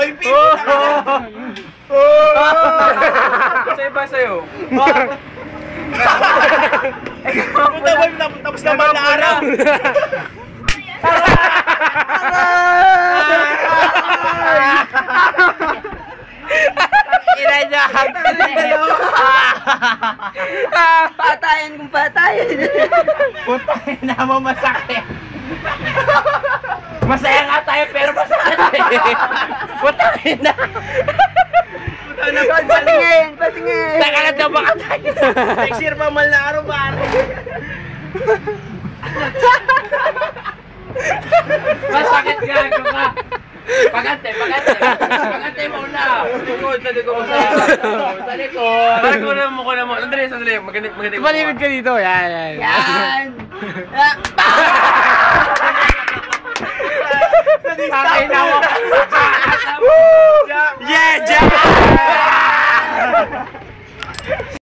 yung pipi. Sa'yo ba sa'yo? Tapos naman na araw. Ina niya. Patayan kung patayan. Putangin na mo masakit. Masaya nga tayo pero masakit eh. Putangin na. Patingin, patingin. Taka na daw baka tayo. Next year pa mal na araw pare. Masakit gago ka. Pagante muna. Sa likod. Sa likod. Parang kunan mo. Sandali. Maganda. Malimit ka dito. Yan. Yan. Sakay na mo. Yeah, Jack!